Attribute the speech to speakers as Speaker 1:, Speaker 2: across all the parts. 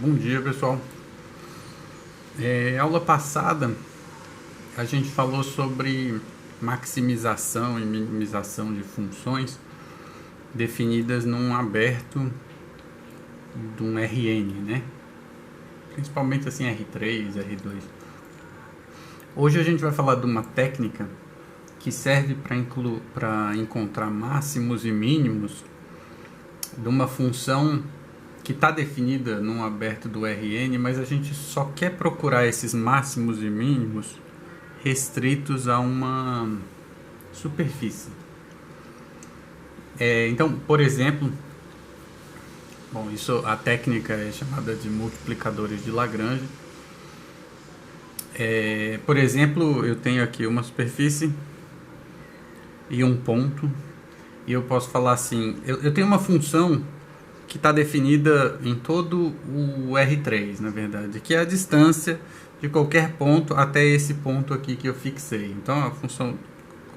Speaker 1: Bom dia, pessoal. Aula passada a gente falou sobre maximização e minimização de funções definidas num aberto de um RN, né? Principalmente assim R3, R2. Hoje a gente vai falar de uma técnica que serve para encontrar máximos e mínimos de uma função que está definida num aberto do RN, mas a gente só quer procurar esses máximos e mínimos restritos a uma superfície. Então, por exemplo, a técnica é chamada de multiplicadores de Lagrange. Por exemplo, eu tenho aqui uma superfície e um ponto, e eu posso falar assim, eu tenho uma função que está definida em todo o R3, na verdade, que é a distância de qualquer ponto até esse ponto aqui que eu fixei. Então, a função,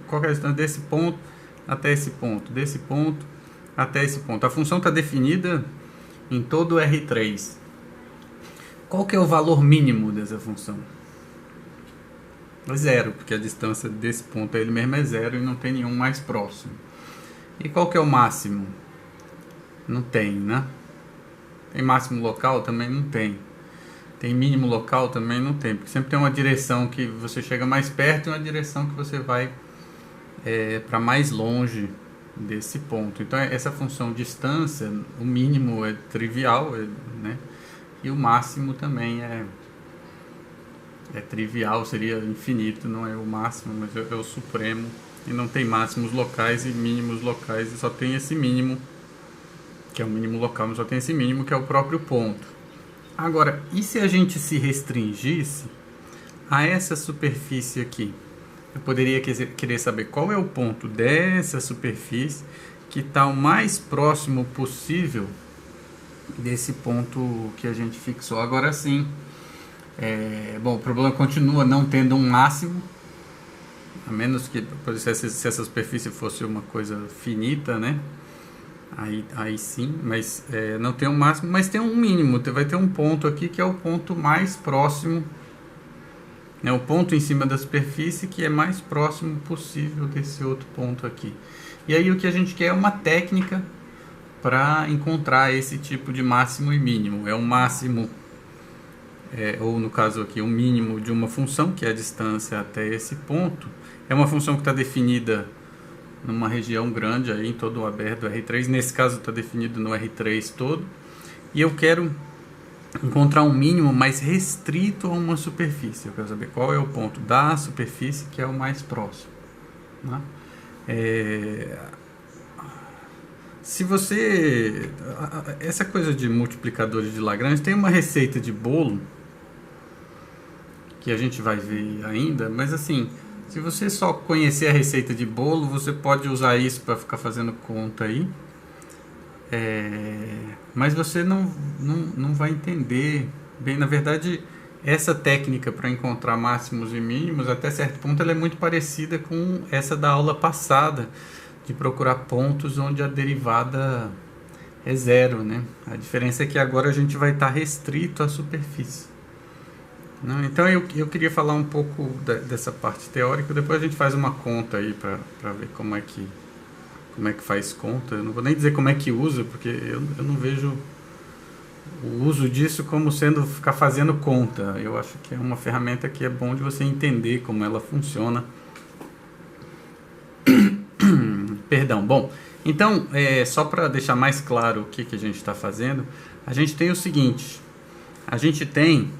Speaker 1: qual é a distância desse ponto até esse ponto, desse ponto até esse ponto. A função está definida em todo o R3. Qual que é o valor mínimo dessa função? É zero, porque a distância desse ponto a ele mesmo é zero e não tem nenhum mais próximo. E qual que é o máximo? Não tem, né? Tem máximo local? Também não tem. Tem mínimo local? Também não tem. Porque sempre tem uma direção que você chega mais perto e uma direção que você vai para mais longe desse ponto. Então, essa função distância, o mínimo é trivial, né? E o máximo também é trivial, seria infinito, não é o máximo, mas é o supremo. E não tem máximos locais e mínimos locais, e só tem esse mínimo, que é o mínimo local, mas só tem esse mínimo que é o próprio ponto. Agora, e se a gente se restringisse a essa superfície aqui? Eu poderia querer saber qual é o ponto dessa superfície que está o mais próximo possível desse ponto que a gente fixou. Agora sim, o problema continua não tendo um máximo, a menos que se essa superfície fosse uma coisa finita, né? Aí sim, mas não tem um máximo, mas tem um mínimo. Vai ter um ponto aqui que é o ponto mais próximo, né, o ponto em cima da superfície que é mais próximo possível desse outro ponto aqui. E aí o que a gente quer é uma técnica para encontrar esse tipo de máximo e mínimo. É um máximo, ou no caso aqui, um mínimo de uma função, que é a distância até esse ponto. É uma função que está definida numa região grande aí em todo o aberto do R3, nesse caso está definido no R3 todo, e eu quero encontrar um mínimo mais restrito a uma superfície. Eu quero saber qual é o ponto da superfície que é o mais próximo, né? Se você... Essa coisa de multiplicadores de Lagrange tem uma receita de bolo que a gente vai ver ainda, mas assim, se você só conhecer a receita de bolo, você pode usar isso para ficar fazendo conta aí. Mas você não vai entender bem. Na verdade, essa técnica para encontrar máximos e mínimos, até certo ponto, ela é muito parecida com essa da aula passada, de procurar pontos onde a derivada é zero, né? A diferença é que agora a gente vai estar restrito à superfície. Então eu queria falar um pouco dessa parte teórica, depois a gente faz uma conta aí para ver como é que faz conta. Eu não vou nem dizer como é que usa, porque eu não vejo o uso disso como sendo ficar fazendo conta. Eu acho que é uma ferramenta que é bom de você entender como ela funciona. Perdão. Bom, então, só para deixar mais claro o que a gente está fazendo, a gente tem o seguinte: a gente tem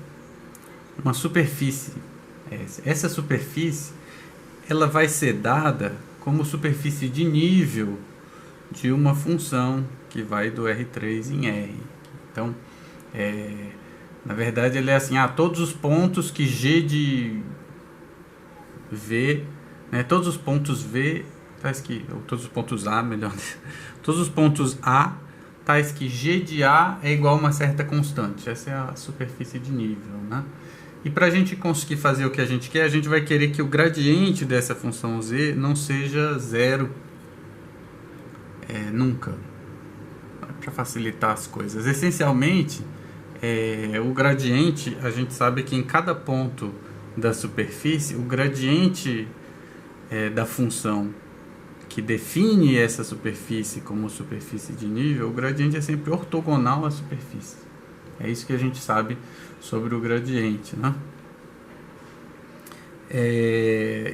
Speaker 1: uma superfície. Essa superfície ela vai ser dada como superfície de nível de uma função que vai do R3 em R. Então, na verdade, ele é assim: todos os pontos que G de V, né, todos os pontos V, tais que, ou todos os pontos A, melhor, todos os pontos A, tais que G de A é igual a uma certa constante. Essa é a superfície de nível, né? E para a gente conseguir fazer o que a gente quer, a gente vai querer que o gradiente dessa função z não seja zero nunca, para facilitar as coisas. Essencialmente, o gradiente, a gente sabe que em cada ponto da superfície, o gradiente da função que define essa superfície como superfície de nível, o gradiente é sempre ortogonal à superfície. É isso que a gente sabe sobre o gradiente, né?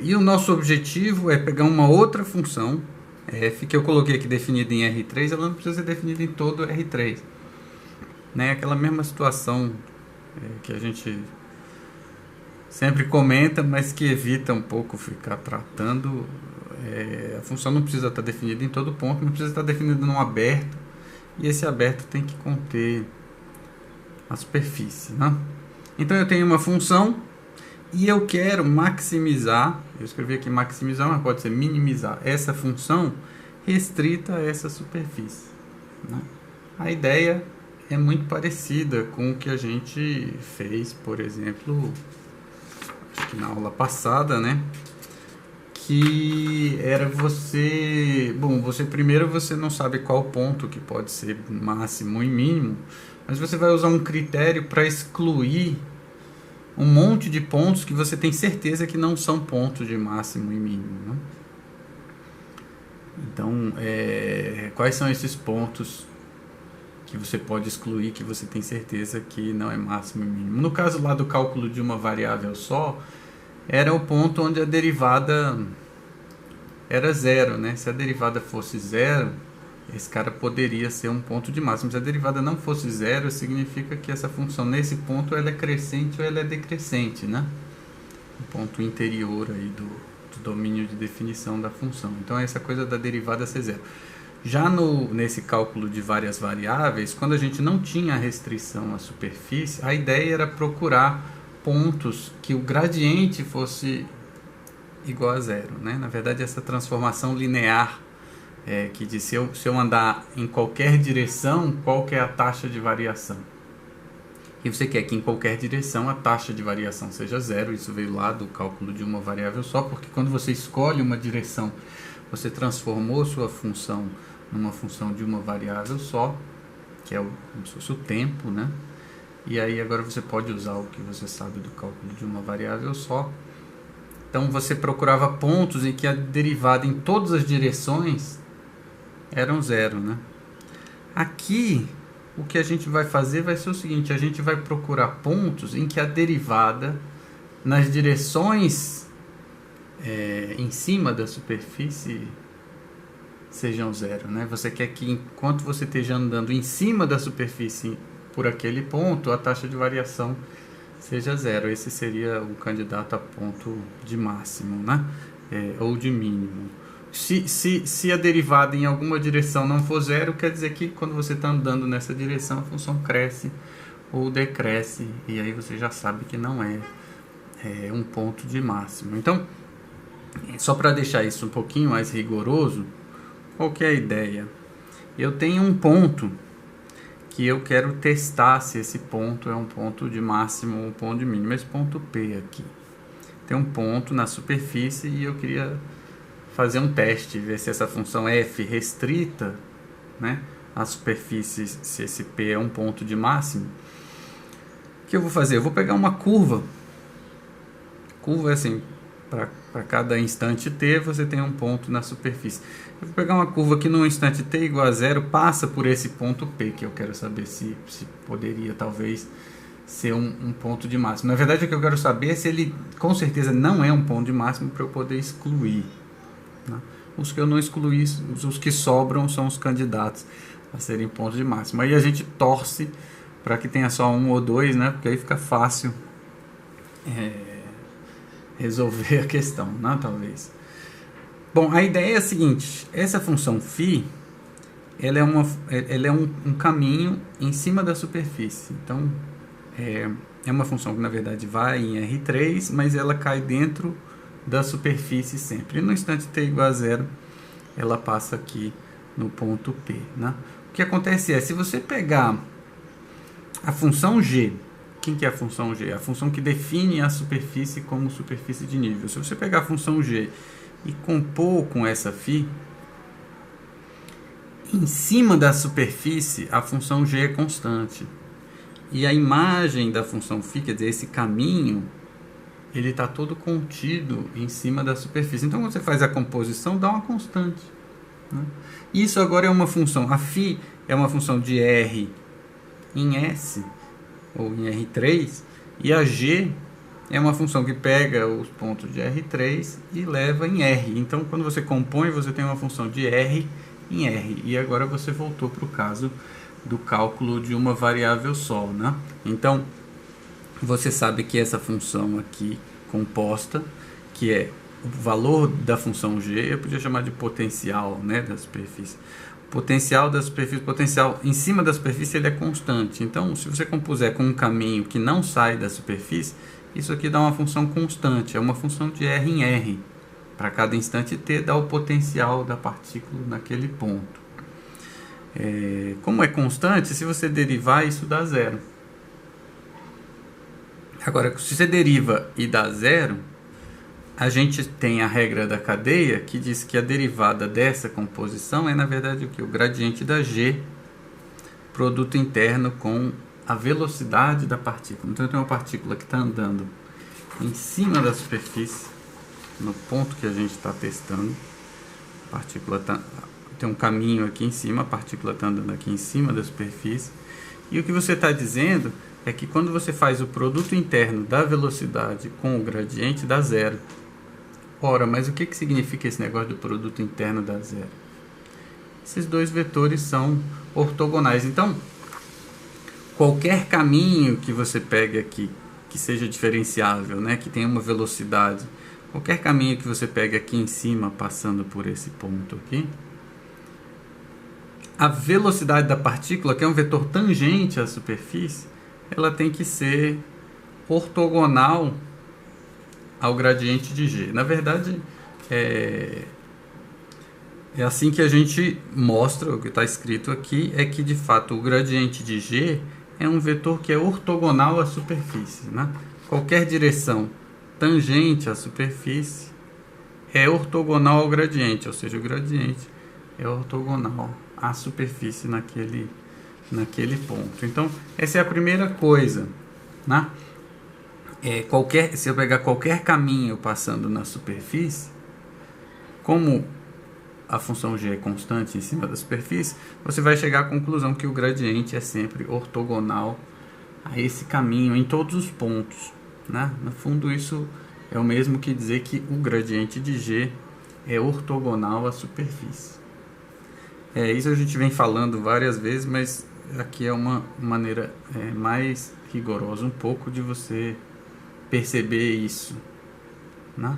Speaker 1: E o nosso objetivo é pegar uma outra função, f, que eu coloquei aqui definida em R3, ela não precisa ser definida em todo R3. Né? Aquela mesma situação que a gente sempre comenta, mas que evita um pouco ficar tratando. A função não precisa estar definida em todo ponto, não precisa estar definida num aberto, e esse aberto tem que conter a superfície, né? Então eu tenho uma função e eu quero maximizar, eu escrevi aqui maximizar, mas pode ser minimizar essa função restrita a essa superfície, né? A ideia é muito parecida com o que a gente fez, por exemplo, acho que na aula passada, né? Que era você primeiro você não sabe qual ponto que pode ser máximo e mínimo, mas você vai usar um critério para excluir um monte de pontos que você tem certeza que não são pontos de máximo e mínimo, né? Então, quais são esses pontos que você pode excluir, que você tem certeza que não é máximo e mínimo? No caso lá do cálculo de uma variável só, era o ponto onde a derivada era zero, né? Se a derivada fosse zero, esse cara poderia ser um ponto de máximo. Se a derivada não fosse zero, significa que essa função nesse ponto ela é crescente ou ela é decrescente, né? Um ponto interior aí do domínio de definição da função. Então essa coisa da derivada ser zero. Já nesse cálculo de várias variáveis, quando a gente não tinha a restrição à superfície, a ideia era procurar pontos que o gradiente fosse igual a zero, né? Na verdade, essa transformação linear, que diz se eu andar em qualquer direção, qual que é a taxa de variação? E você quer que em qualquer direção a taxa de variação seja zero. Isso veio lá do cálculo de uma variável só, porque quando você escolhe uma direção, você transformou sua função numa função de uma variável só, que é como se fosse o tempo, né? E aí agora você pode usar o que você sabe do cálculo de uma variável só. Então você procurava pontos em que a derivada em todas as direções eram zero, né? Aqui o que a gente vai fazer vai ser o seguinte: a gente vai procurar pontos em que a derivada nas direções em cima da superfície sejam zero, né? Você quer que enquanto você esteja andando em cima da superfície por aquele ponto, a taxa de variação seja zero. Esse seria o candidato a ponto de máximo, né? Ou de mínimo. Se a derivada em alguma direção não for zero, quer dizer que quando você está andando nessa direção, a função cresce ou decresce, e aí você já sabe que não é um ponto de máximo. Então, só para deixar isso um pouquinho mais rigoroso, qual que é a ideia? Eu tenho um ponto que eu quero testar se esse ponto é um ponto de máximo ou um ponto de mínimo. Esse ponto P aqui. Tem um ponto na superfície e eu queria fazer um teste, ver se essa função f restrita, né, a superfície, se esse P é um ponto de máximo. O que eu vou fazer? Eu vou pegar uma curva. Curva é assim, para cada instante t, você tem um ponto na superfície. Eu vou pegar uma curva que no instante t igual a zero passa por esse ponto P, que eu quero saber se poderia talvez ser um ponto de máximo. Na verdade, o que eu quero saber é se ele com certeza não é um ponto de máximo para eu poder excluir, né? Os que eu não excluí, os que sobram são os candidatos a serem pontos de máximo. Aí a gente torce para que tenha só um ou dois, né? Porque aí fica fácil resolver a questão, né? Talvez. Bom, a ideia é a seguinte: essa função φ, ela é um caminho em cima da superfície. Então, é uma função que na verdade vai em R3, mas ela cai dentro da superfície sempre. E no instante t igual a zero, ela passa aqui no ponto P, né? O que acontece é, se você pegar a função g, quem que é a função g? A função que define a superfície como superfície de nível. Se você pegar a função g e compor com essa φ, em cima da superfície a função g é constante. E a imagem da função φ, quer dizer, esse caminho, ele está todo contido em cima da superfície. Então, quando você faz a composição, dá uma constante, né? Isso agora é uma função. A φ é uma função de R em S, ou em R3, e a G é uma função que pega os pontos de R3 e leva em R. Então, quando você compõe, você tem uma função de R em R. E agora você voltou para o caso do cálculo de uma variável só, né? Então, você sabe que essa função aqui composta, que é o valor da função g, eu podia chamar de potencial, né, da superfície. Potencial da superfície, potencial em cima da superfície, ele é constante. Então, se você compuser com um caminho que não sai da superfície, isso aqui dá uma função constante, é uma função de R em R. Para cada instante t dá o potencial da partícula naquele ponto. Como é constante, se você derivar, isso dá zero. Agora, se você deriva e dá zero, a gente tem a regra da cadeia que diz que a derivada dessa composição é, na verdade, o que? O gradiente da G, produto interno com a velocidade da partícula. Então, eu tenho uma partícula que está andando em cima da superfície, no ponto que a gente está testando. A partícula tem um caminho aqui em cima, a partícula está andando aqui em cima da superfície. E o que você está dizendo é que quando você faz o produto interno da velocidade com o gradiente, dá zero. Ora, mas o que significa esse negócio do produto interno dar zero? Esses dois vetores são ortogonais. Então, qualquer caminho que você pegue aqui, que seja diferenciável, né, que tenha uma velocidade, qualquer caminho que você pegue aqui em cima, passando por esse ponto aqui, a velocidade da partícula, que é um vetor tangente à superfície, ela tem que ser ortogonal ao gradiente de G. Na verdade, é assim que a gente mostra, o que está escrito aqui, é que de fato o gradiente de G é um vetor que é ortogonal à superfície, né? Qualquer direção tangente à superfície é ortogonal ao gradiente, ou seja, o gradiente é ortogonal à superfície naquele ponto. Então, essa é a primeira coisa, né? Se eu pegar qualquer caminho passando na superfície, como a função g é constante em cima da superfície, você vai chegar à conclusão que o gradiente é sempre ortogonal a esse caminho em todos os pontos, né? No fundo, isso é o mesmo que dizer que o gradiente de g é ortogonal à superfície. Isso a gente vem falando várias vezes, mas aqui é uma maneira mais rigorosa um pouco de você perceber isso, né?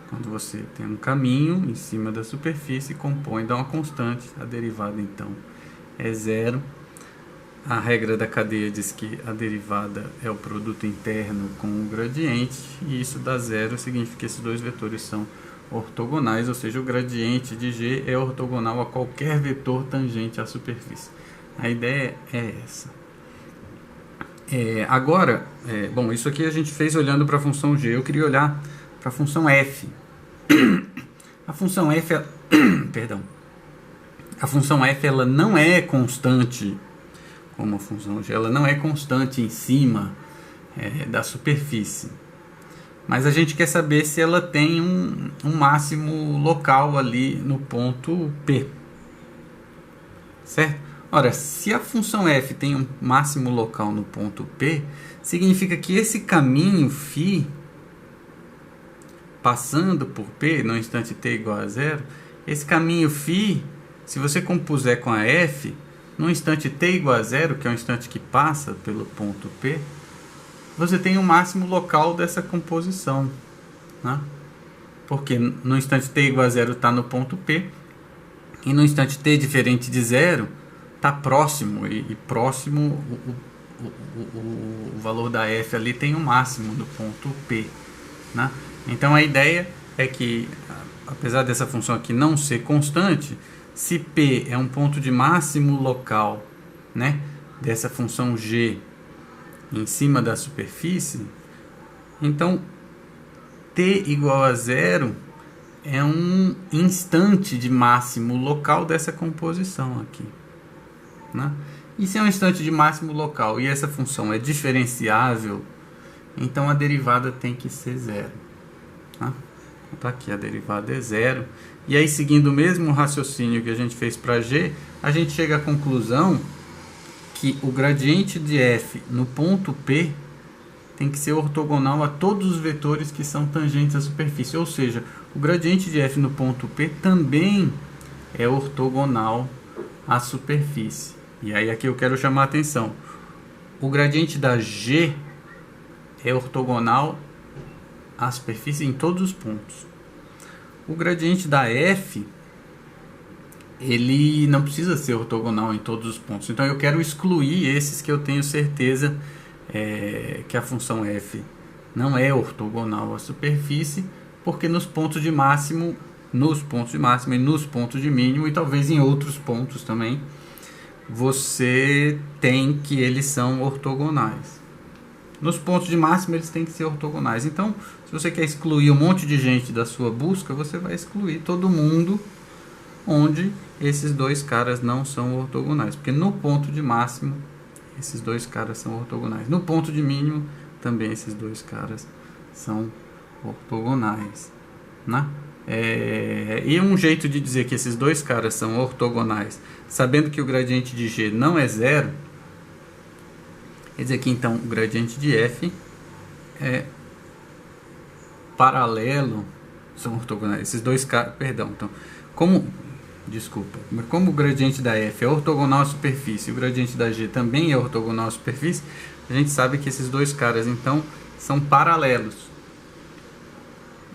Speaker 1: Quando você tem um caminho em cima da superfície, compõe, dá uma constante, a derivada então é zero. A regra da cadeia diz que a derivada é o produto interno com o gradiente, e isso dá zero, significa que esses dois vetores são ortogonais, ou seja, o gradiente de G é ortogonal a qualquer vetor tangente à superfície. A ideia é essa. Agora, bom, isso aqui a gente fez olhando para a função G. Eu queria olhar para a função F. A função F, perdão. A função F ela não é constante como a função G. Ela não é constante em cima da superfície. Mas a gente quer saber se ela tem um máximo local ali no ponto P. Certo? Ora, se a função f tem um máximo local no ponto P, significa que esse caminho φ, passando por P, no instante t igual a zero, esse caminho φ, se você compuser com a f, no instante t igual a zero, que é um instante que passa pelo ponto P, você tem o máximo local dessa composição, né? Porque no instante t igual a zero está no ponto P, e no instante t diferente de zero, está próximo, e próximo o valor da f ali tem o máximo do ponto P, né? Então a ideia é que, apesar dessa função aqui não ser constante, se P é um ponto de máximo local, né, dessa função g em cima da superfície, então t igual a zero é um instante de máximo local dessa composição aqui, né? E se é um instante de máximo local e essa função é diferenciável, então a derivada tem que ser zero. Tá? Então aqui a derivada é zero. E aí, seguindo o mesmo raciocínio que a gente fez para g, a gente chega à conclusão que o gradiente de f no ponto P tem que ser ortogonal a todos os vetores que são tangentes à superfície. Ou seja, o gradiente de f no ponto P também é ortogonal à superfície. E aí aqui eu quero chamar a atenção. O gradiente da g é ortogonal à superfície em todos os pontos. O gradiente da f, ele não precisa ser ortogonal em todos os pontos. Então eu quero excluir esses que eu tenho certeza que a função f não é ortogonal à superfície, porque nos pontos de máximo e nos pontos de mínimo, e talvez em outros pontos também, você tem que eles são ortogonais. Nos pontos de máximo eles têm que ser ortogonais. Então, se você quer excluir um monte de gente da sua busca, você vai excluir todo mundo onde esses dois caras não são ortogonais. Porque no ponto de máximo, esses dois caras são ortogonais. No ponto de mínimo, também esses dois caras são ortogonais. Né? E um jeito de dizer que esses dois caras são ortogonais, sabendo que o gradiente de g não é zero, quer dizer que então o gradiente de f é paralelo, são ortogonais. Esses dois caras, perdão, então, como o gradiente da f é ortogonal à superfície e o gradiente da g também é ortogonal à superfície, a gente sabe que esses dois caras então são paralelos.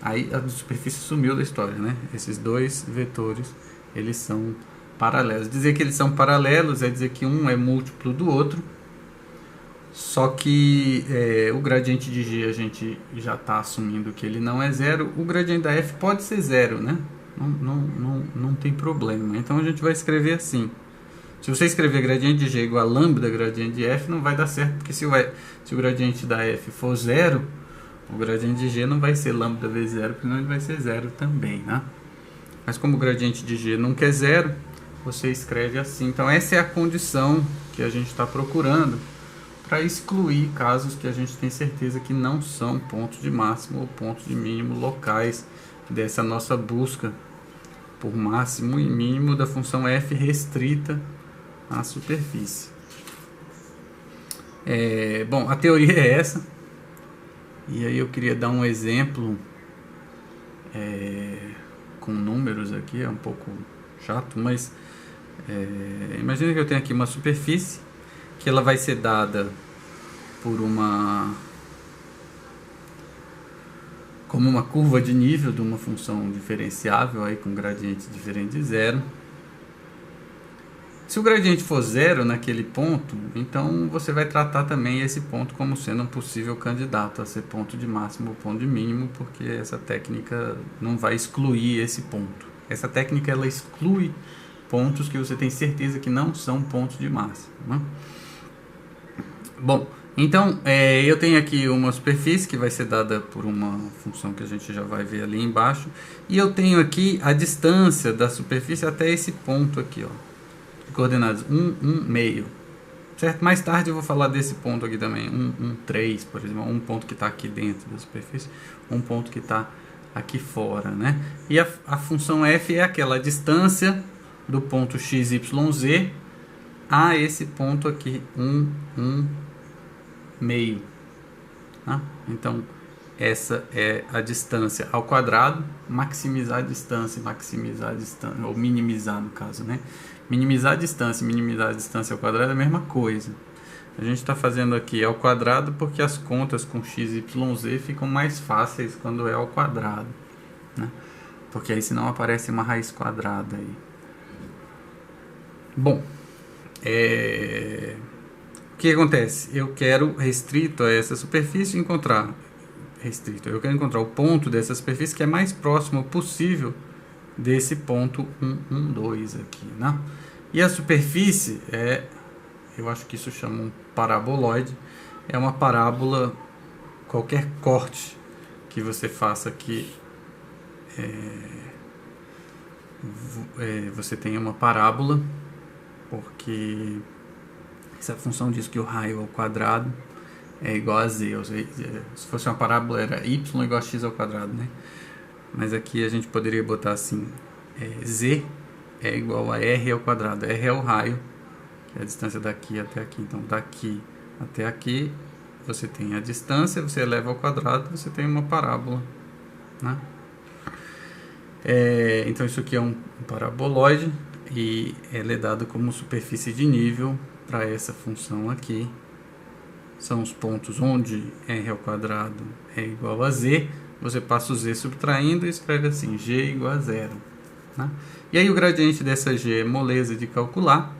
Speaker 1: Aí a superfície sumiu da história, né? Esses dois vetores, eles são paralelos. Dizer que eles são paralelos é dizer que um é múltiplo do outro, só que o gradiente de g a gente já está assumindo que ele não é zero. O gradiente da f pode ser zero, né? Não tem problema. Então a gente vai escrever assim. Se você escrever gradiente de g igual a lambda gradiente de f, não vai dar certo, porque se o gradiente da f for zero, o gradiente de g não vai ser lambda vezes zero, porque não ele vai ser zero também, né? Mas como o gradiente de g nunca é zero, você escreve assim. Então essa é a condição que a gente está procurando para excluir casos que a gente tem certeza que não são pontos de máximo ou pontos de mínimo locais dessa nossa busca por máximo e mínimo da função f restrita à superfície. Bom, a teoria é essa. E aí eu queria dar um exemplo com números aqui, é um pouco chato, mas imagina que eu tenho aqui uma superfície que ela vai ser dada por como uma curva de nível de uma função diferenciável aí com gradiente diferente de zero. Se o gradiente for zero naquele ponto, então você vai tratar também esse ponto como sendo um possível candidato a ser ponto de máximo ou ponto de mínimo, porque essa técnica não vai excluir esse ponto. Essa técnica ela exclui pontos que você tem certeza que não são pontos de máximo, né? Bom, então eu tenho aqui uma superfície que vai ser dada por uma função que a gente já vai ver ali embaixo, e eu tenho aqui a distância da superfície até esse ponto aqui, ó, de coordenadas 1, 1, meio, certo? Mais tarde eu vou falar desse ponto aqui também, 1, 1, 3, por exemplo, um ponto que está aqui dentro da superfície, um ponto que está aqui fora, né? E a função f é aquela distância do ponto x, y, z a esse ponto aqui, 1, 1, meio, tá? Então essa é a distância ao quadrado, maximizar a distância, ou minimizar no caso, né? Minimizar a distância e minimizar a distância ao quadrado é a mesma coisa. A gente está fazendo aqui ao quadrado porque as contas com x, y, z ficam mais fáceis quando é ao quadrado, né? Porque aí senão aparece uma raiz quadrada aí. Bom, o que acontece? Eu quero restrito a essa superfície encontrar eu quero encontrar o ponto dessa superfície que é mais próximo possível desse ponto 1, 1, 2 aqui, né? E a superfície eu acho que isso chama um paraboloide, é uma parábola, qualquer corte que você faça aqui, você tem uma parábola, porque Essa função diz que o raio ao quadrado é igual a z, ou seja, se fosse uma parábola era y igual a x ao quadrado, né? Mas aqui a gente poderia botar assim, z é igual a r ao quadrado. R é o raio, que é a distância daqui até aqui. Então daqui até aqui você tem a distância, você eleva ao quadrado, você tem uma parábola, né? Então isso aqui é um paraboloide e ele é dado como superfície de nível para essa função aqui. São os pontos onde r ao quadrado é igual a z. Você passa o z subtraindo e escreve assim, g igual a zero, né? E aí o gradiente dessa g é moleza de calcular.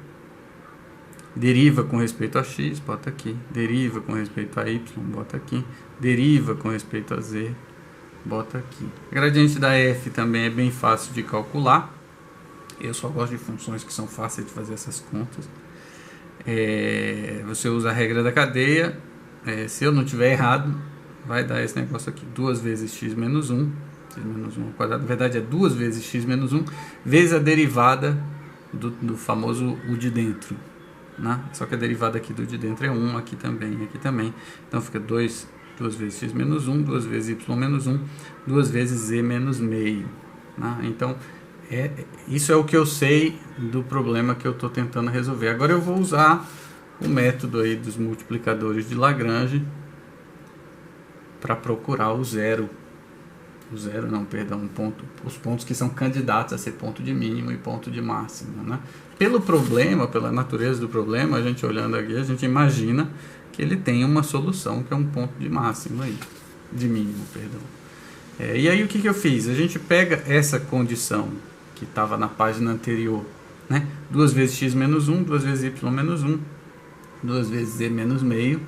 Speaker 1: Deriva com respeito a x, bota aqui. Deriva com respeito a y, bota aqui. Deriva com respeito a z, bota aqui. O gradiente da f também é bem fácil de calcular. Eu só gosto de funções que são fáceis de fazer essas contas. Você usa a regra da cadeia. Se eu não tiver errado, vai dar esse negócio aqui. 2 vezes x menos 1. X menos 1 ao quadrado. Na verdade é 2 vezes x menos 1 vezes a derivada do famoso o de dentro, né? Só que a derivada aqui do de dentro é 1, aqui também. Então fica 2 vezes x menos 1, 2 vezes y menos 1, 2 vezes z menos meio, né? Então, isso é o que eu sei do problema que eu estou tentando resolver. Agora eu vou usar o método aí dos multiplicadores de Lagrange para procurar o zero. Os pontos que são candidatos a ser ponto de mínimo e ponto de máximo, né? Pelo problema, pela natureza do problema, a gente olhando aqui, a gente imagina que ele tem uma solução que é um ponto de máximo aí, de mínimo, perdão. E aí o que eu fiz? A gente pega essa condição que estava na página anterior, né? 2 vezes x menos 1, 2 vezes y menos 1, 2 vezes z menos meio.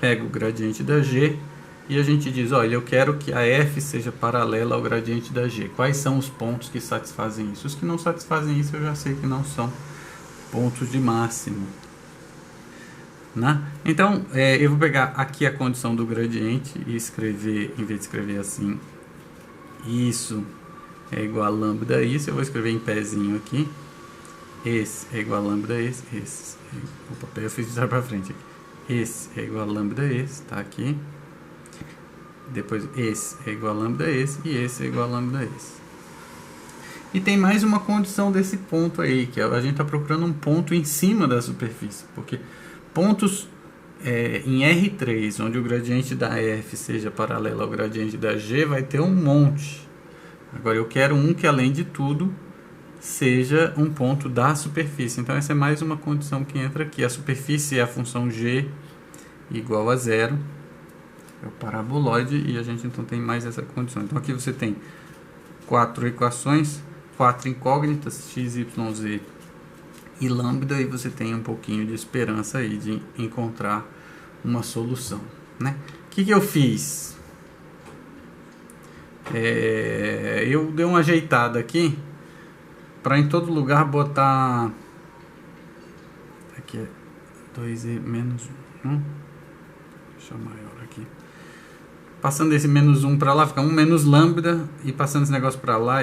Speaker 1: Pega o gradiente da g e a gente diz, olha, eu quero que a f seja paralela ao gradiente da g. Quais são os pontos que satisfazem isso? Os que não satisfazem isso eu já sei que não são pontos de máximo, né? Então, eu vou pegar aqui a condição do gradiente e escrever, em vez de escrever assim, isso é igual a lambda isso, eu vou escrever em pezinho aqui. Esse é igual a lambda esse. Opa, eu fiz de trás para frente aqui. Esse é igual a lambda esse, tá aqui. Depois esse é igual a lambda esse e esse é igual a lambda esse. E tem mais uma condição desse ponto aí, que a gente está procurando um ponto em cima da superfície, porque pontos em R3, onde o gradiente da f seja paralelo ao gradiente da g, vai ter um monte. Agora eu quero um que, além de tudo, seja um ponto da superfície. Então essa é mais uma condição que entra aqui. A superfície é a função g igual a zero. É o paraboloide e a gente então tem mais essa condição. Então aqui você tem 4 equações, 4 incógnitas, x, y, z e lambda, e você tem um pouquinho de esperança aí de encontrar uma solução, né? O que eu fiz? Eu dei uma ajeitada aqui para em todo lugar botar aqui 2e menos 1, deixa maior aqui. Passando esse menos 1 para lá, fica 1 menos lambda, e passando esse negócio para lá,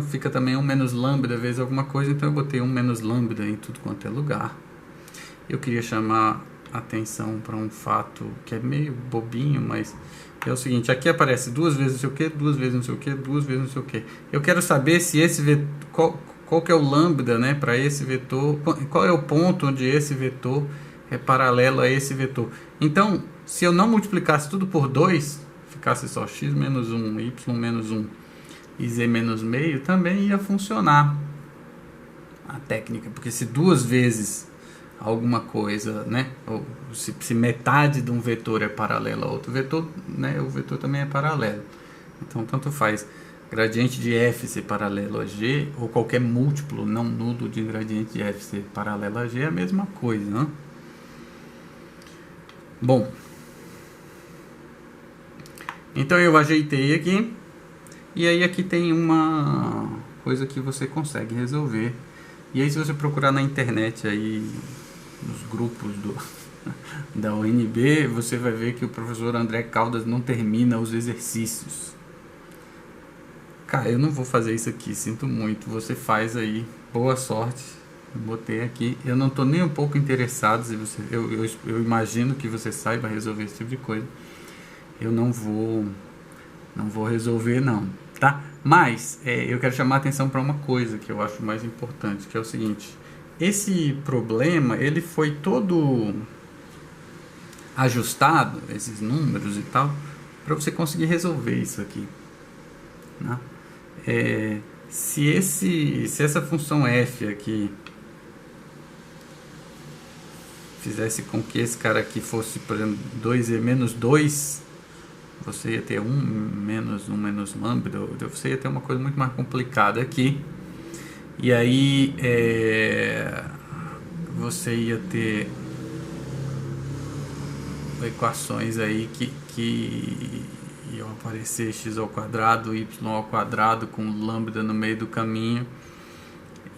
Speaker 1: fica também 1 menos lambda vezes alguma coisa, então eu botei 1 menos lambda em tudo quanto é lugar. Eu queria chamar atenção para um fato que é meio bobinho, mas é o seguinte, aqui aparece 2 vezes não sei o que, 2 vezes não sei o que, 2 vezes não sei o que. Eu quero saber se esse vetor, qual que é o lambda, né, para esse vetor, qual é o ponto onde esse vetor é paralelo a esse vetor. Então, se eu não multiplicasse tudo por 2, ficasse só x menos 1, y menos 1 e z menos meio, também ia funcionar a técnica, porque se 2 vezes alguma coisa, né, ou se metade de um vetor é paralelo a outro vetor, né, o vetor também é paralelo. Então tanto faz gradiente de f ser paralelo a g, ou qualquer múltiplo não nulo de gradiente de f ser paralelo a g, é a mesma coisa, né? Bom, então eu ajeitei aqui, e aí aqui tem uma coisa que você consegue resolver. E aí se você procurar na internet aí, nos grupos da UNB, você vai ver que o professor André Caldas não termina os exercícios. Cara, eu não vou fazer isso aqui, sinto muito. Você faz aí, boa sorte, botei aqui. Eu não estou nem um pouco interessado, se você, eu imagino que você saiba resolver esse tipo de coisa. Eu não vou resolver não, tá? Mas eu quero chamar a atenção para uma coisa que eu acho mais importante, que é o seguinte: esse problema ele foi todo ajustado, esses números e tal, para você conseguir resolver isso aqui, né? Se essa função f aqui fizesse com que esse cara aqui fosse, por exemplo, 2e menos 2, você ia ter 1 menos 1 menos lambda, você ia ter uma coisa muito mais complicada aqui. E aí você ia ter equações aí que iam aparecer x ao quadrado, y ao quadrado com lambda no meio do caminho.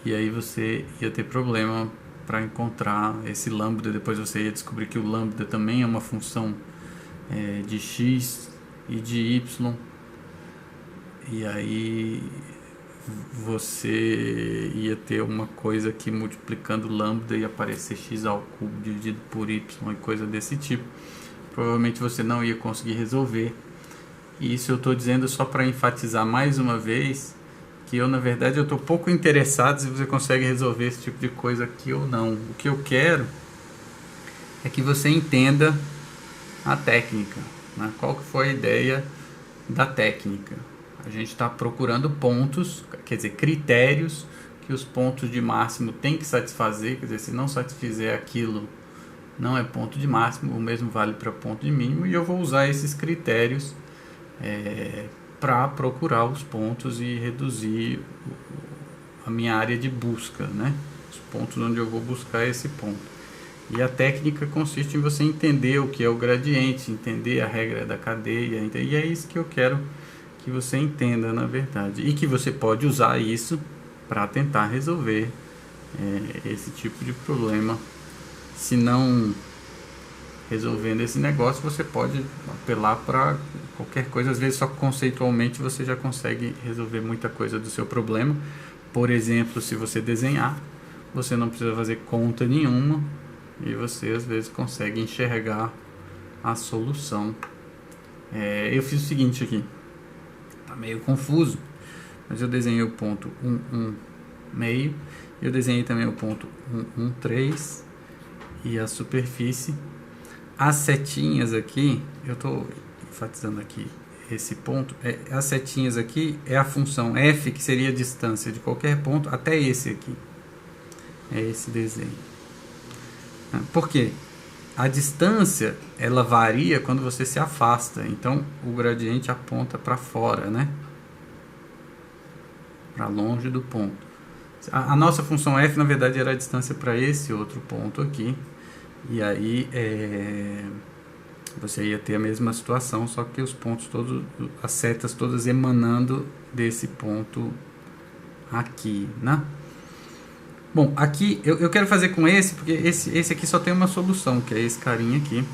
Speaker 1: E aí você ia ter problema para encontrar esse lambda. Depois você ia descobrir que o lambda também é uma função de x e de y, e aí você ia ter uma coisa que multiplicando lambda ia aparecer x ao cubo dividido por y e coisa desse tipo. Provavelmente você não ia conseguir resolver. E isso eu estou dizendo só para enfatizar mais uma vez que eu, na verdade, eu estou pouco interessado se você consegue resolver esse tipo de coisa aqui ou não. O que eu quero é que você entenda a técnica, né? Qual que foi a ideia da técnica? A gente está procurando pontos, quer dizer, critérios que os pontos de máximo têm que satisfazer. Quer dizer, se não satisfizer aquilo, não é ponto de máximo. O mesmo vale para ponto de mínimo. E eu vou usar esses critérios para procurar os pontos e reduzir a minha área de busca, né? Os pontos onde eu vou buscar esse ponto. E a técnica consiste em você entender o que é o gradiente, entender a regra da cadeia, e é isso que eu quero que você entenda, na verdade. E que você pode usar isso para tentar resolver esse tipo de problema. Se não resolvendo esse negócio, você pode apelar para qualquer coisa. Às vezes só conceitualmente você já consegue resolver muita coisa do seu problema. Por exemplo, se você desenhar, você não precisa fazer conta nenhuma e você às vezes consegue enxergar a solução. Eu fiz o seguinte aqui, tá meio confuso, mas eu desenhei o ponto 1, 1, meio, eu desenhei também o ponto 1, 1, 3 e a superfície. As setinhas aqui, eu estou enfatizando aqui esse ponto, as setinhas aqui é a função f, que seria a distância de qualquer ponto até esse aqui, é esse desenho. Por quê? A distância ela varia quando você se afasta, então o gradiente aponta para fora, né? Para longe do ponto. A nossa função f na verdade era a distância para esse outro ponto aqui, e aí você ia ter a mesma situação, só que os pontos todos, as setas todas emanando desse ponto aqui, né? Bom, aqui eu quero fazer com esse, porque esse aqui só tem uma solução, que é esse carinha aqui,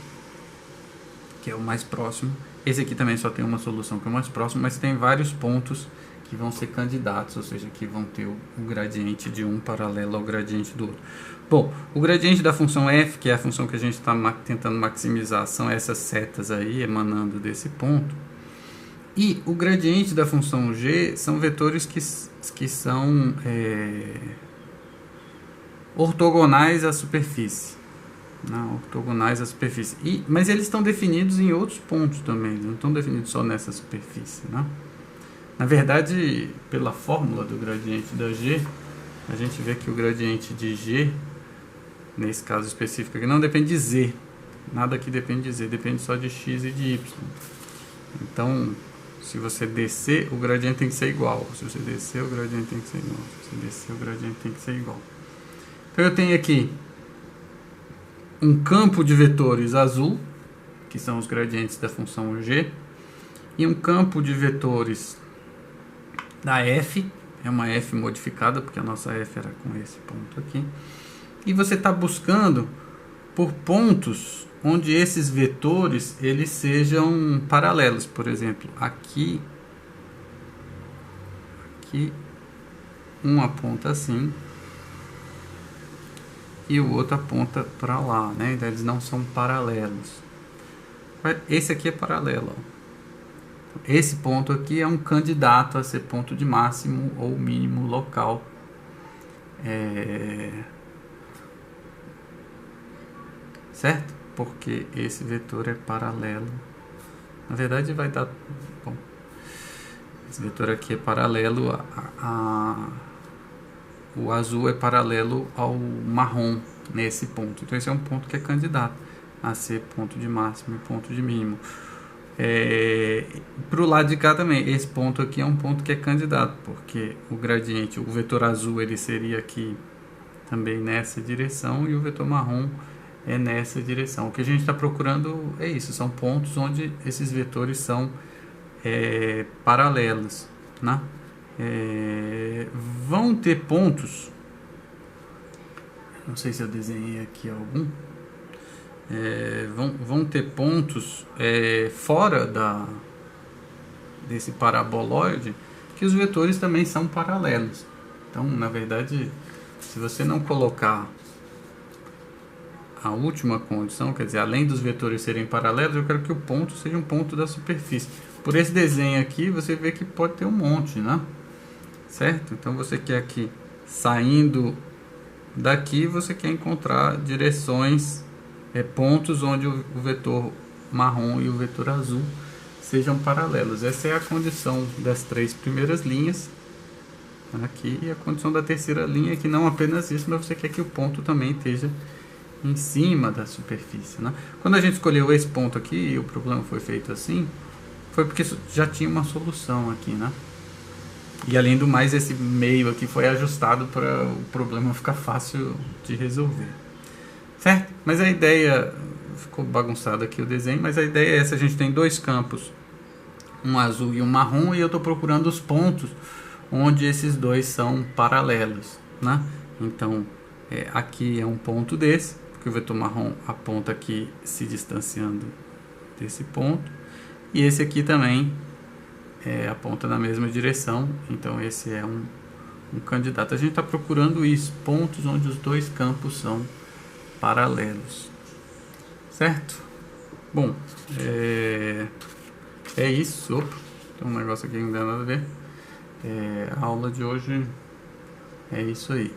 Speaker 1: que é o mais próximo. Esse aqui também só tem uma solução, que é o mais próximo, mas tem vários pontos que vão ser candidatos, ou seja, que vão ter o gradiente de um paralelo ao gradiente do outro. Bom, o gradiente da função f, que é a função que a gente está tentando maximizar, são essas setas aí emanando desse ponto. E o gradiente da função g são vetores que são ortogonais à superfície. Não, ortogonais à superfície. Mas eles estão definidos em outros pontos também, não estão definidos só nessa superfície, né? Na verdade, pela fórmula do gradiente da g, a gente vê que o gradiente de g, nesse caso específico aqui, não depende de z. Nada aqui depende de z, depende só de x e de y. Então, se você descer, o gradiente tem que ser igual. Se você descer, o gradiente tem que ser igual. Se você descer, o gradiente tem que ser igual. Então eu tenho aqui um campo de vetores azul, que são os gradientes da função g, e um campo de vetores da f, é uma f modificada, porque a nossa f era com esse ponto aqui. E você está buscando por pontos onde esses vetores eles sejam paralelos. Por exemplo, aqui um aponta assim, e o outro aponta para lá, né? Então eles não são paralelos. Esse aqui é paralelo, ó. Esse ponto aqui é um candidato a ser ponto de máximo ou mínimo local. Certo? Porque esse vetor é paralelo. Na verdade vai dar... Bom, esse vetor aqui é paralelo o azul é paralelo ao marrom nesse ponto. Então esse é um ponto que é candidato a ser ponto de máximo e ponto de mínimo. Para o lado de cá também, esse ponto aqui é um ponto que é candidato, porque o gradiente, o vetor azul, ele seria aqui também nessa direção, e o vetor marrom é nessa direção. O que a gente está procurando é isso, são pontos onde esses vetores são paralelos, né? Vão ter pontos, não sei se eu desenhei aqui algum, vão ter pontos fora desse paraboloide que os vetores também são paralelos. Então, na verdade, se você não colocar a última condição, quer dizer, além dos vetores serem paralelos, eu quero que o ponto seja um ponto da superfície. Por esse desenho aqui, você vê que pode ter um monte, né? Certo? Então, você quer aqui, saindo daqui, você quer encontrar direções, pontos onde o vetor marrom e o vetor azul sejam paralelos. Essa é a condição das três primeiras linhas. Aqui, e a condição da terceira linha é que não apenas isso, mas você quer que o ponto também esteja em cima da superfície, né? Quando a gente escolheu esse ponto aqui e o problema foi feito assim, foi porque já tinha uma solução aqui, né? E além do mais, esse meio aqui foi ajustado para o problema ficar fácil de resolver, certo? Mas a ideia, ficou bagunçado aqui o desenho, mas a ideia é essa: a gente tem dois campos, um azul e um marrom, e eu estou procurando os pontos onde esses dois são paralelos, né? Então, aqui é um ponto desse, porque o vetor marrom aponta aqui se distanciando desse ponto, e esse aqui também aponta na mesma direção, então esse é um candidato. A gente está procurando isso, pontos onde os dois campos são paralelos, certo? Bom, é isso. Opa, tem um negócio aqui que não tem nada a ver. A aula de hoje é isso aí.